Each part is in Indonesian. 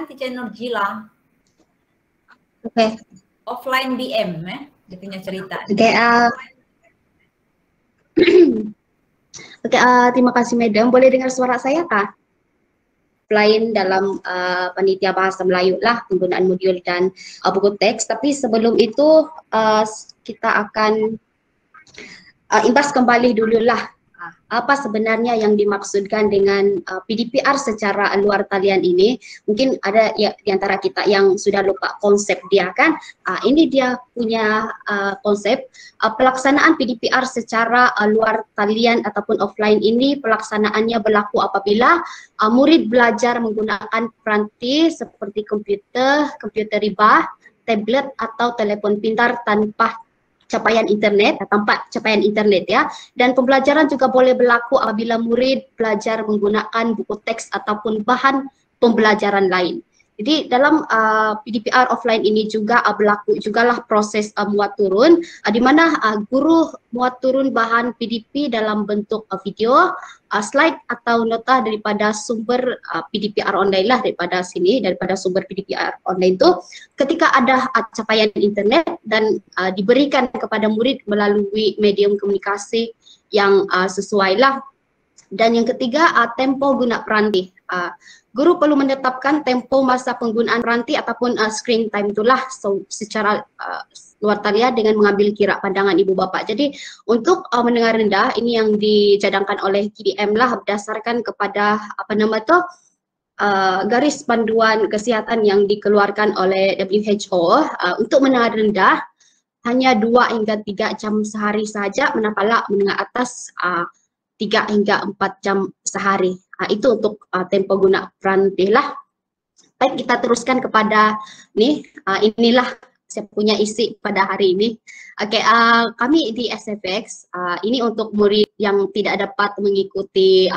Teacher Nurjila. Oke. Offline BM dia punya cerita. Oke, oke, terima kasih Madam. Boleh dengar suara saya kah? Lain dalam panitia bahasa Melayu lah penggunaan modul dan buku teks. Tapi sebelum itu kita akan imbas kembali dululah apa sebenarnya yang dimaksudkan dengan PDPR secara luar talian ini. Mungkin ada ya, di antara kita yang sudah lupa konsep dia kan. Ini dia punya konsep pelaksanaan PDPR secara luar talian ataupun offline ini pelaksanaannya berlaku apabila murid belajar menggunakan peranti seperti komputer ribah, tablet atau telepon pintar tanpa capaian internet, tanpa capaian internet ya. Dan pembelajaran juga boleh berlaku apabila murid belajar menggunakan buku teks ataupun bahan pembelajaran lain. Jadi dalam PDPR offline ini juga berlaku jugalah proses muat turun di mana guru muat turun bahan PDP dalam bentuk video, slide atau nota daripada sumber PDPR online lah, daripada sumber PDPR online itu ketika ada capaian internet dan diberikan kepada murid melalui medium komunikasi yang sesuai lah. Dan yang ketiga, tempo guna peranti. Guru perlu menetapkan tempo masa penggunaan peranti ataupun screen time itulah secara luar talian dengan mengambil kira pandangan ibu bapa. Jadi untuk mendengar rendah ini yang dicadangkan oleh KDM lah berdasarkan kepada garis panduan kesihatan yang dikeluarkan oleh WHO untuk mendengar rendah hanya 2 hingga 3 jam sehari saja, manakala menengah atas 3 hingga 4 jam sehari. Itu untuk tempo guna peranti lah. Baik, kita teruskan kepada inilah saya punya isi pada hari ini. Oke, kami di SFX ini untuk murid yang tidak dapat mengikuti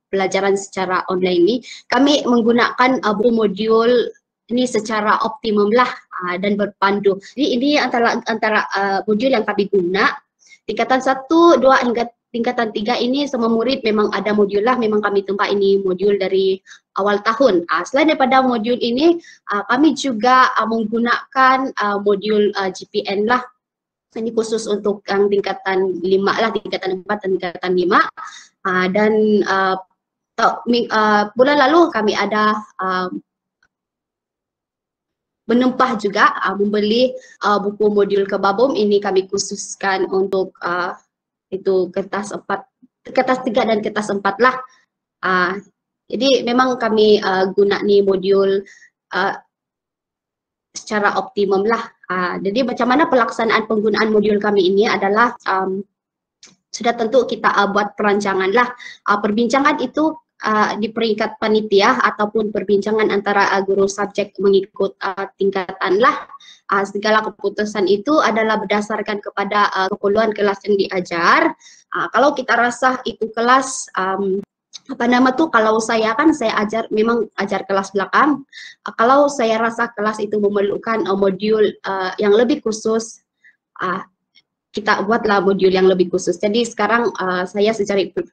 pelajaran secara online ini, kami menggunakan modul ini secara optimum lah dan berpandu. Jadi ini antara modul yang kami guna tingkatan 1, 2 hingga tingkatan 3 ini semua murid memang ada modul lah, memang kami tempat ini modul dari awal tahun. Selain daripada modul ini, kami juga menggunakan modul GPN lah. Ini khusus untuk yang tingkatan 5 lah, tingkatan 4 dan tingkatan 5. Dan bulan lalu kami ada menempah juga membeli buku modul Kebabum. Ini kami khususkan untuk itu kertas 3 dan kertas 4 lah. Jadi memang kami guna nih modul secara optimum lah. Jadi macam mana pelaksanaan penggunaan modul kami ini adalah sudah tentu kita buat perancangan lah. Perbincangan itu di peringkat panitia ataupun perbincangan antara guru subjek mengikut tingkatan lah. Segala keputusan itu adalah berdasarkan kepada keperluan kelas yang diajar. Kalau kita rasa itu kelas kalau saya memang ajar kelas belakang. Kalau saya rasa kelas itu memerlukan modul yang lebih khusus, kita buatlah modul yang lebih khusus. Jadi sekarang saya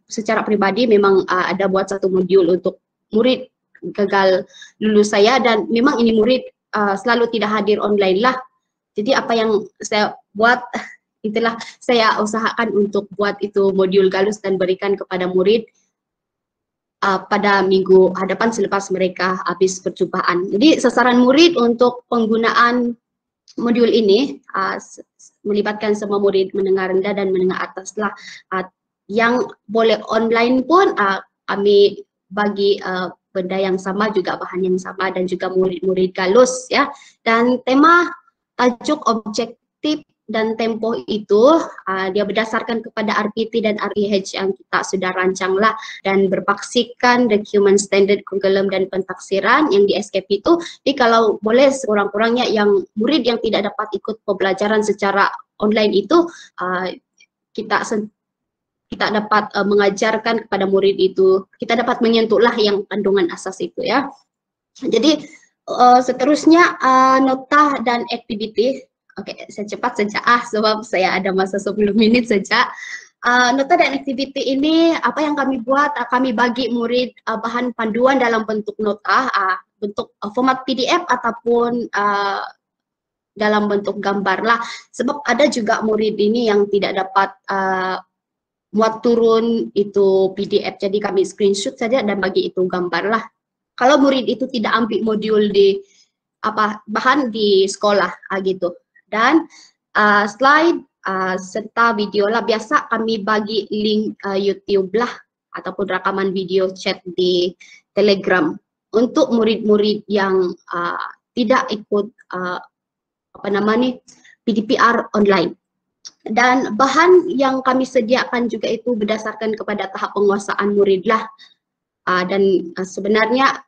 secara pribadi memang ada buat satu modul untuk murid gagal lulus saya, dan memang ini murid selalu tidak hadir online lah. Jadi apa yang saya buat itulah saya usahakan untuk buat itu modul galus dan berikan kepada murid pada minggu hadapan selepas mereka habis percobaan. Jadi sasaran murid untuk penggunaan modul ini melibatkan semua murid menengah rendah dan menengah atas lah. Yang boleh online pun kami bagi benda yang sama, juga bahan yang sama, dan juga murid-murid galus ya. Dan tema, tajuk, objektif dan tempo itu dia berdasarkan kepada RPT dan REH yang kita sudah rancang lah, dan berpaksikan dokumen standard kurikulum dan pentaksiran yang di SKP itu. Jadi kalau boleh sekurang-kurangnya yang murid yang tidak dapat ikut pembelajaran secara online itu kita dapat mengajarkan kepada murid itu, kita dapat menyentuhlah yang kandungan asas itu ya. Jadi seterusnya nota dan activity. Oke, saya cepat saja sebab saya ada masa 10 menit saja. Nota dan activity ini apa yang kami buat, kami bagi murid bahan panduan dalam bentuk nota bentuk format PDF ataupun dalam bentuk gambar lah. Sebab ada juga murid ini yang tidak dapat muat turun itu PDF, jadi kami screenshot saja dan bagi itu gambar lah. Kalau murid itu tidak ambil modul di bahan di sekolah gitu. Dan slide serta video lah, biasa kami bagi link YouTube lah ataupun rekaman video chat di Telegram untuk murid-murid yang tidak ikut PDPR online. Dan bahan yang kami sediakan juga itu berdasarkan kepada tahap penguasaan murid lah. Dan sebenarnya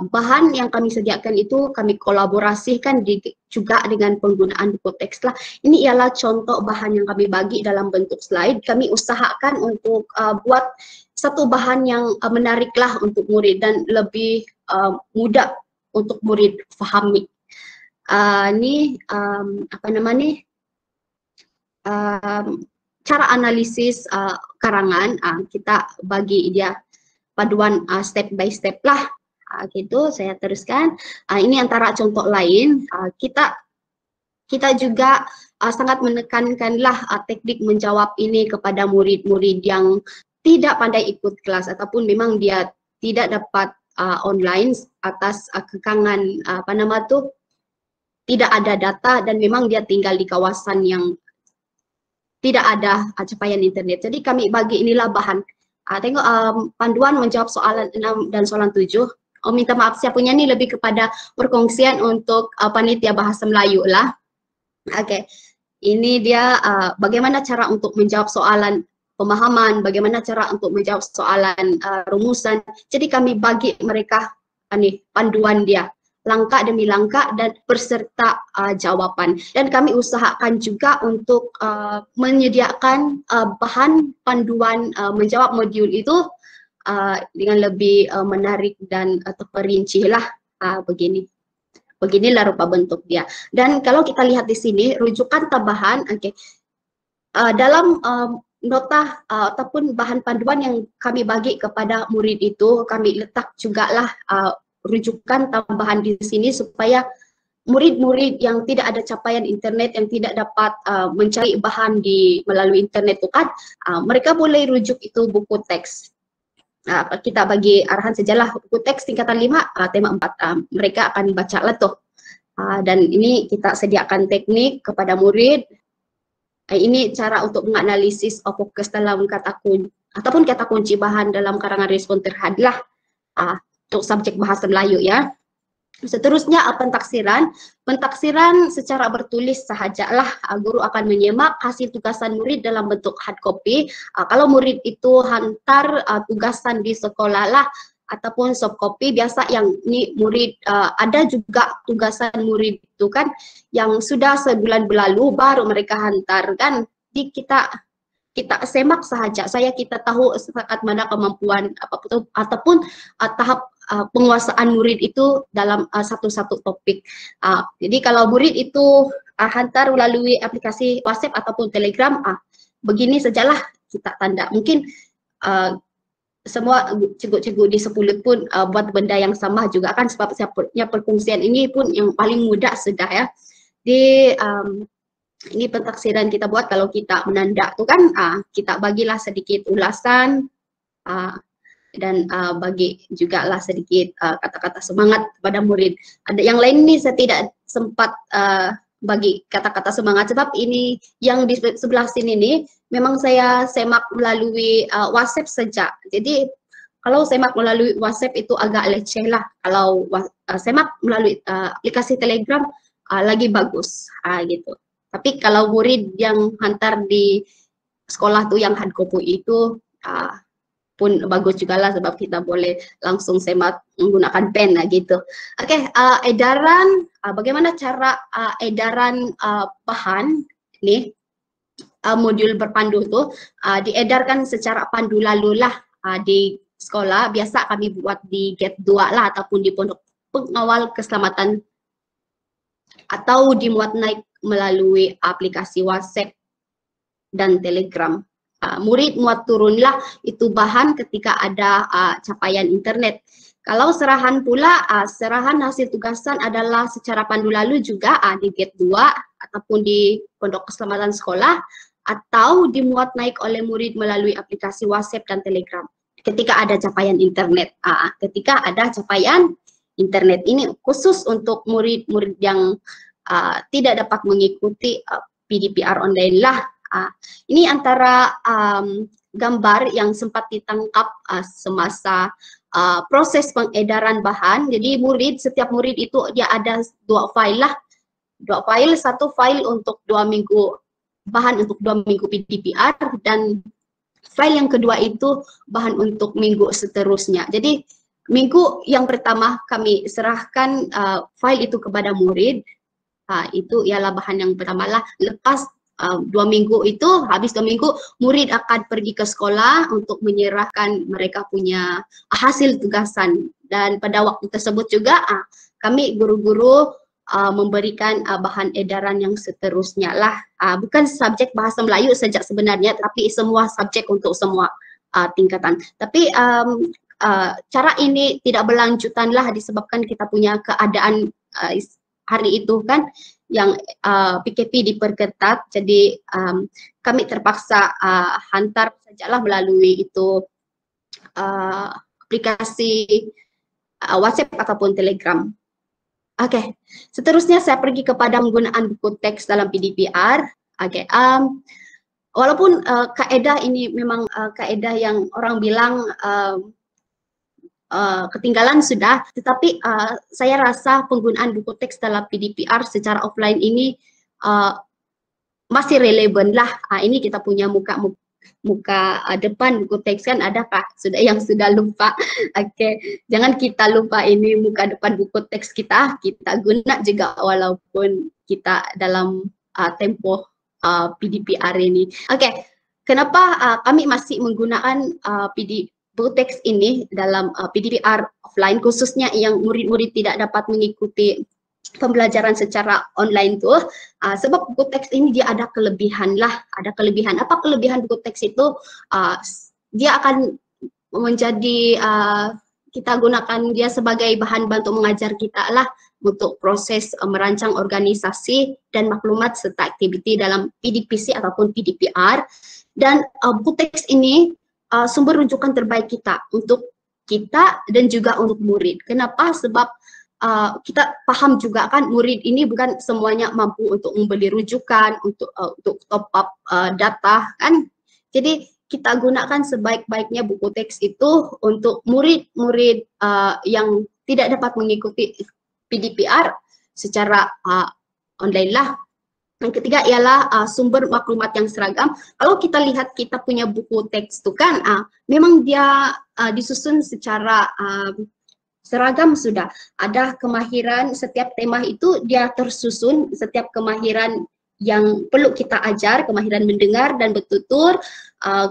bahan yang kami sediakan itu kami kolaborasikan juga dengan penggunaan buku teks lah. Ini ialah contoh bahan yang kami bagi dalam bentuk slide. Kami usahakan untuk buat satu bahan yang menarik lah untuk murid dan lebih mudah untuk murid fahami. Cara analisis karangan, kita bagi dia paduan step by step lah. Gitu, saya teruskan. Ini antara contoh lain. Kita juga sangat menekankanlah teknik menjawab ini kepada murid-murid yang tidak pandai ikut kelas ataupun memang dia tidak dapat online atas kekangan tidak ada data dan memang dia tinggal di kawasan yang tidak ada capaian internet. Jadi kami bagi inilah bahan. Tengok panduan menjawab soalan 6 dan soalan 7. Minta maaf, saya punya ini lebih kepada perkongsian untuk panitia bahasa Melayu lah. Oke, ini dia bagaimana cara untuk menjawab soalan pemahaman, bagaimana cara untuk menjawab soalan rumusan. Jadi kami bagi mereka panduan dia, langkah demi langkah dan beserta jawaban. Dan kami usahakan juga untuk menyediakan bahan panduan menjawab modul itu dengan lebih menarik dan terperinci lah, beginilah rupa bentuk dia. Dan kalau kita lihat di sini rujukan tambahan, dalam nota ataupun bahan panduan yang kami bagi kepada murid itu kami letak juga lah rujukan tambahan di sini supaya murid-murid yang tidak ada capaian internet, yang tidak dapat mencari bahan melalui internet itu kan, mereka boleh rujuk itu buku teks. Kita bagi arahan sajalah buku teks tingkatan 5 tema 4, mereka akan baca lah tuh. Dan ini kita sediakan teknik kepada murid. Ini cara untuk menganalisis fokus dalam kata kunci ataupun kata kunci bahan dalam karangan respon terhad lah untuk subjek bahasa Melayu ya. Seterusnya pentaksiran. Pentaksiran secara bertulis sahajalah, guru akan menyemak hasil tugasan murid dalam bentuk hard copy. Kalau murid itu hantar tugasan di sekolah lah ataupun soft copy, biasa yang ini murid ada juga tugasan murid itu kan yang sudah sebulan berlalu baru mereka hantar kan. Jadi kita semak sahaja, kita tahu sepakat mana kemampuan ataupun tahap penguasaan murid itu dalam satu-satu topik. Jadi kalau murid itu hantar melalui aplikasi WhatsApp ataupun Telegram, begini sajalah kita tanda. Mungkin semua cikgu-cikgu di 10 pun buat benda yang sama juga kan, sebab saya punya perkongsian ini pun yang paling mudah sudah ya. Ini pentaksiran kita buat kalau kita menanda tuh kan, kita bagilah sedikit ulasan dan bagi juga lah sedikit kata-kata semangat kepada murid. Ada yang lain nih saya tidak sempat bagi kata-kata semangat sebab ini yang di sebelah sini nih memang saya semak melalui WhatsApp saja. Jadi kalau semak melalui WhatsApp itu agak leceh lah. Kalau semak melalui aplikasi Telegram lagi bagus gitu. Tapi kalau murid yang hantar di sekolah tuh yang hard copy itu pun bagus juga lah sebab kita boleh langsung semak menggunakan pen gitu. Oke, edaran, bagaimana cara edaran bahan ini modul berpandu tuh diedarkan secara pandu lalu lah di sekolah. Biasa kami buat di Gate 2 lah ataupun di pondok pengawal keselamatan atau dimuat naik melalui aplikasi WhatsApp dan Telegram. Murid muat turunlah itu bahan ketika ada capaian internet. Kalau serahan pula, serahan hasil tugasan adalah secara pandu lalu juga di Gate 2 ataupun di Pondok Keselamatan Sekolah, atau dimuat naik oleh murid melalui aplikasi WhatsApp dan Telegram ketika ada capaian internet. Ketika ada capaian internet ini khusus untuk murid-murid yang tidak dapat mengikuti PDPR online lah. Ini antara gambar yang sempat ditangkap semasa proses pengedaran bahan. Jadi setiap murid itu dia ada 2 file lah. 2 file, 1 file untuk 2 minggu bahan untuk 2 minggu PDPR, dan file yang kedua itu bahan untuk minggu seterusnya. Jadi minggu yang pertama kami serahkan file itu kepada murid. Itu ialah bahan yang pertama lah. Lepas 2 minggu itu, habis 2 minggu, murid akan pergi ke sekolah untuk menyerahkan mereka punya hasil tugasan. Dan pada waktu tersebut juga kami guru-guru memberikan bahan edaran yang seterusnya lah. Bukan subjek bahasa Melayu saja sebenarnya, tapi semua subjek untuk semua tingkatan. Tapi cara ini tidak berlanjutan lah disebabkan kita punya keadaan hari itu kan, yang PKP diperketat. Jadi kami terpaksa hantar sajalah melalui itu aplikasi WhatsApp ataupun Telegram. Oke, seterusnya saya pergi kepada penggunaan buku teks dalam PDPR. Walaupun kaedah ini memang kaedah yang orang bilang ketinggalan sudah, tetapi saya rasa penggunaan buku teks dalam PDPR secara offline ini masih relevan lah. Ini kita punya muka depan buku teks kan ada Kak, yang sudah lupa. Oke, jangan kita lupa ini muka depan buku teks kita guna juga walaupun kita dalam tempo PDPR ini. Oke, kenapa kami masih menggunakan buku teks ini dalam PDPR offline, khususnya yang murid-murid tidak dapat mengikuti pembelajaran secara online tuh, sebab buku teks ini dia ada kelebihan lah, ada kelebihan. Apa kelebihan buku teks itu? Dia akan menjadi kita gunakan dia sebagai bahan bantu mengajar kita lah untuk proses merancang organisasi dan maklumat serta aktiviti dalam PDPC ataupun PDPR. Dan buku teks ini sumber rujukan terbaik kita untuk kita dan juga untuk murid. Kenapa? Sebab kita paham juga kan murid ini bukan semuanya mampu untuk membeli rujukan, untuk top up data kan. Jadi kita gunakan sebaik-baiknya buku teks itu untuk murid-murid yang tidak dapat mengikuti PDPR secara online lah. Yang ketiga ialah sumber maklumat yang seragam. Kalau kita lihat kita punya buku teks itu kan memang dia disusun secara seragam sudah. Ada kemahiran, setiap tema itu dia tersusun, setiap kemahiran yang perlu kita ajar, kemahiran mendengar dan bertutur,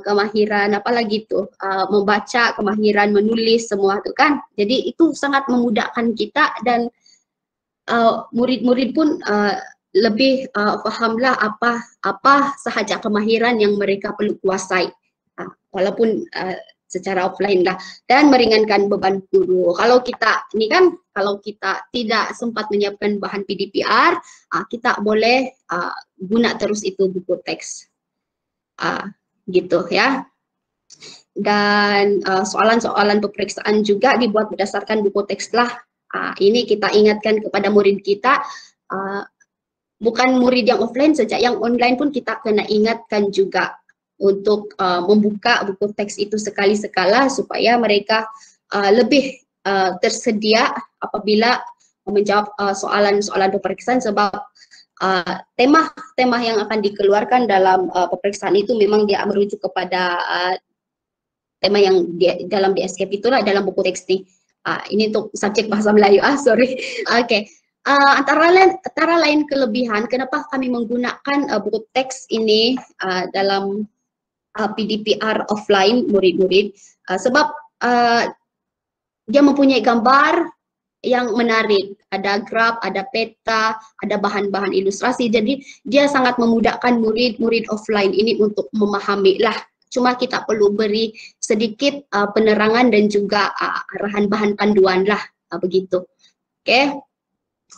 kemahiran apa lagi tuh, membaca, kemahiran menulis, semua itu kan. Jadi itu sangat memudahkan kita dan murid-murid pun lebih fahamlah apa sahaja kemahiran yang mereka perlu kuasai, walaupun secara offline lah, dan meringankan beban guru. Kalau kita ini kan, kalau kita tidak sempat menyiapkan bahan PDPR, kita boleh guna terus itu buku teks, gitu ya. Dan soalan-soalan peperiksaan juga dibuat berdasarkan buku teks lah. Ini kita ingatkan kepada murid kita, bukan murid yang offline saja, yang online pun kita kena ingatkan juga untuk membuka buku teks itu sekali-sekala supaya mereka lebih tersedia apabila menjawab soalan-soalan peperiksaan, sebab tema-tema yang akan dikeluarkan dalam peperiksaan itu memang dia merujuk kepada tema yang dalam DSKP itulah dalam buku teks ini. Ini untuk subjek bahasa Melayu, sorry. Oke. Antara lain kelebihan kenapa kami menggunakan buku teks ini dalam PDPR offline murid-murid, sebab dia mempunyai gambar yang menarik, ada graf, ada peta, ada bahan-bahan ilustrasi, jadi dia sangat memudahkan murid-murid offline ini untuk memahami lah Cuma kita perlu beri sedikit penerangan dan juga arahan bahan panduan lah, begitu. Oke,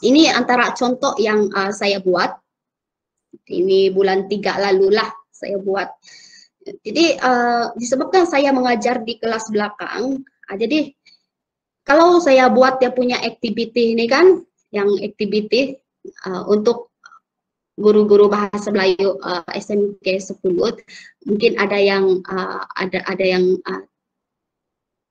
ini antara contoh yang saya buat. Ini bulan 3 lalu lah saya buat. Jadi disebabkan saya mengajar di kelas belakang, jadi kalau saya buat dia punya activity ini kan, yang activity untuk guru-guru bahasa Melayu SMK 10, mungkin ada yang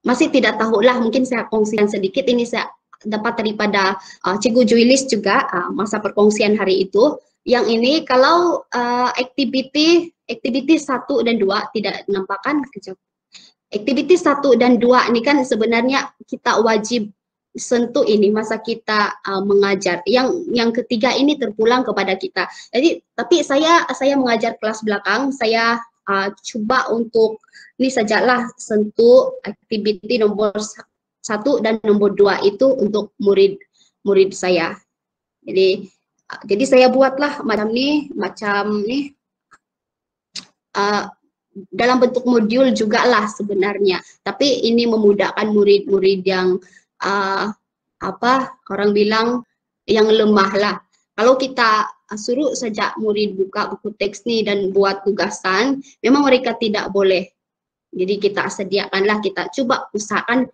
masih tidak tahu lah, mungkin saya kongsikan sedikit. Ini saya dapat daripada Cikgu Juilis juga masa perkongsian hari itu. Yang ini kalau activity 1 dan 2 tidak nampakkan. Activity 1 dan 2 ini kan sebenarnya kita wajib sentuh ini masa kita mengajar. Yang ketiga ini terpulang kepada kita. Jadi tapi saya mengajar kelas belakang, saya coba untuk ini sajalah sentuh activity nomor 1 dan nomor 2 itu untuk murid saya. Jadi saya buatlah macam ni dalam bentuk modul juga lah sebenarnya. Tapi ini memudahkan murid-murid yang orang bilang yang lemah lah. Kalau kita suruh saja murid buka buku teks ni dan buat tugasan, memang mereka tidak boleh. Jadi kita sediakanlah, kita coba usahakan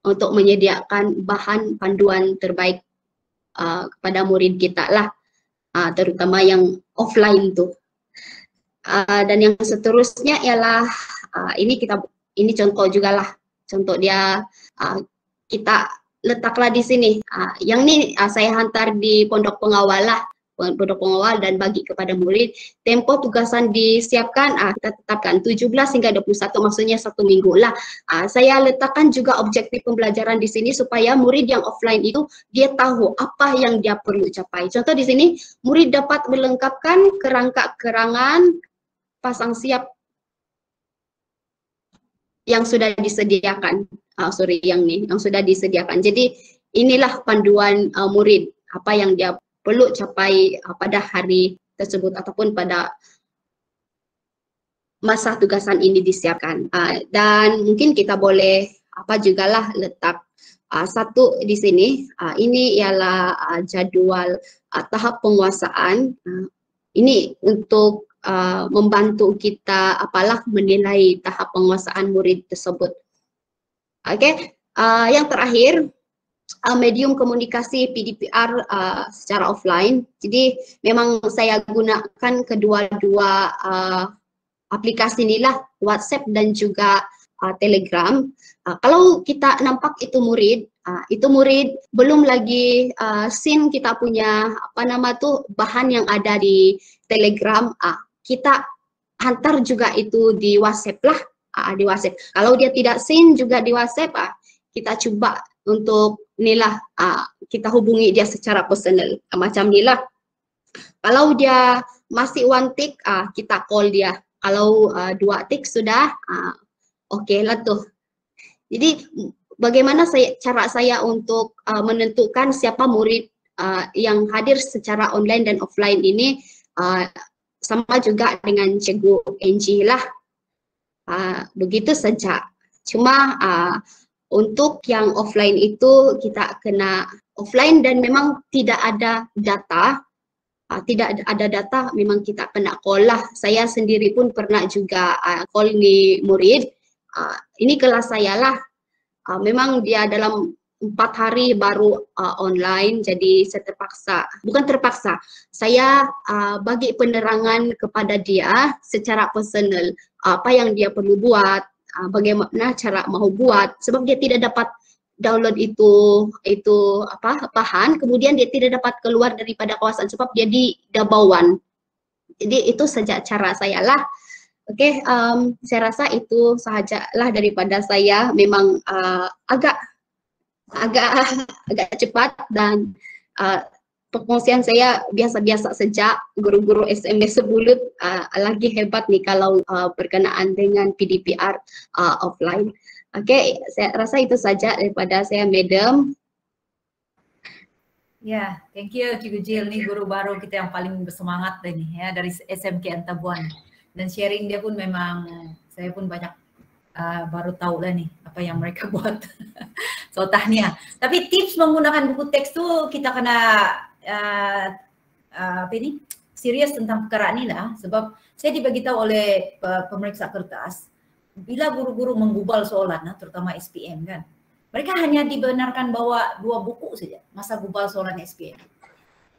untuk menyediakan bahan panduan terbaik kepada murid kita lah, terutama yang offline tuh. Dan yang seterusnya ialah ini contoh juga lah, contoh dia kita letaklah di sini. Yang ini saya hantar di pondok pengawal lah, pondok pengawal dan bagi kepada murid. Tempo tugasan disiapkan, kita tetapkan 17 hingga 21, maksudnya 1 minggu lah. Saya letakkan juga objektif pembelajaran di sini supaya murid yang offline itu dia tahu apa yang dia perlu capai. Contoh di sini, murid dapat melengkapkan kerangka kerangan pasang siap yang sudah disediakan. Yang sudah disediakan. Jadi inilah panduan murid, apa yang dia perlu capai pada hari tersebut ataupun pada masa tugasan ini disiapkan. Dan mungkin kita boleh jugalah letak satu di sini. Ini ialah jadwal tahap penguasaan. Ini untuk membantu kita menilai tahap penguasaan murid tersebut. Oke, yang terakhir medium komunikasi PDPR secara offline. Jadi memang saya gunakan kedua-dua aplikasi inilah, WhatsApp dan juga Telegram. Kalau kita nampak itu murid belum lagi SIM kita punya bahan yang ada di Telegram, kita hantar juga itu di WhatsApp lah, di WhatsApp. Kalau dia tidak SIM juga di WhatsApp, kita coba untuk kita hubungi dia secara personal, macam inilah. Kalau dia masih one tick, kita call dia. Kalau 2 tick sudah, okey lah tuh. Jadi bagaimana cara saya untuk menentukan siapa murid yang hadir secara online dan offline ini, sama juga dengan Cikgu Angie lah. Begitu saja. Cuma untuk yang offline itu kita kena offline dan memang tidak ada data. Memang kita kena call lah. Saya sendiri pun pernah juga call ni murid. Ini kelas saya lah. Memang dia dalam 4 hari baru online, jadi saya bukan terpaksa, saya bagi penerangan kepada dia secara personal, apa yang dia perlu buat, bagaimana cara mau buat, sebab dia tidak dapat download itu bahan, kemudian dia tidak dapat keluar daripada kawasan sebab dia di Dabauan. Jadi itu saja cara saya lah. Oke, saya rasa itu sahajalah daripada saya. Memang agak cepat dan perkongsian saya biasa-biasa saja. Guru-guru SMP 10 lagi hebat nih kalau berkenaan dengan PDPR offline. Oke, saya rasa itu saja daripada saya, Madam. Ya, thank you Cikgu Jill, nih guru baru kita yang paling bersemangat nih ya dari SMK Antabuan. Dan sharing dia pun memang Saya pun banyak baru tahu lah nih apa yang mereka buat. So tahniah. Tapi tips menggunakan buku teks tuh kita kena apa ini serius tentang perkara ini lah, sebab saya diberitahu oleh pemeriksa kertas bila guru-guru menggubal soalan, terutama SPM kan, mereka hanya dibenarkan bawa 2 buku saja masa gubal soalan SPM.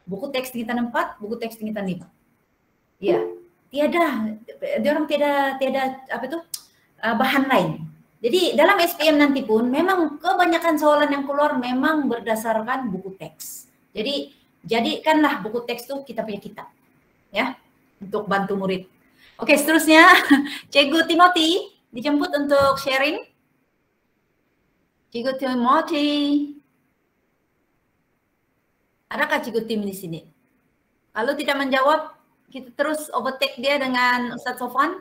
Buku teks tingkatan 4, buku teks tingkatan 5. Ya, tiada, dia orang tiada apa itu bahan lain. Jadi dalam SPM nanti pun memang kebanyakan soalan yang keluar memang berdasarkan buku teks. Jadi jadikanlah buku teks itu kita punya kitab, ya, untuk bantu murid. Oke, seterusnya Cikgu Timothy dijemput untuk sharing. Cikgu Timothy, adakah Cikgu Tim di sini? Kalau tidak menjawab, kita terus overtake dia dengan Ustadz Sofwan.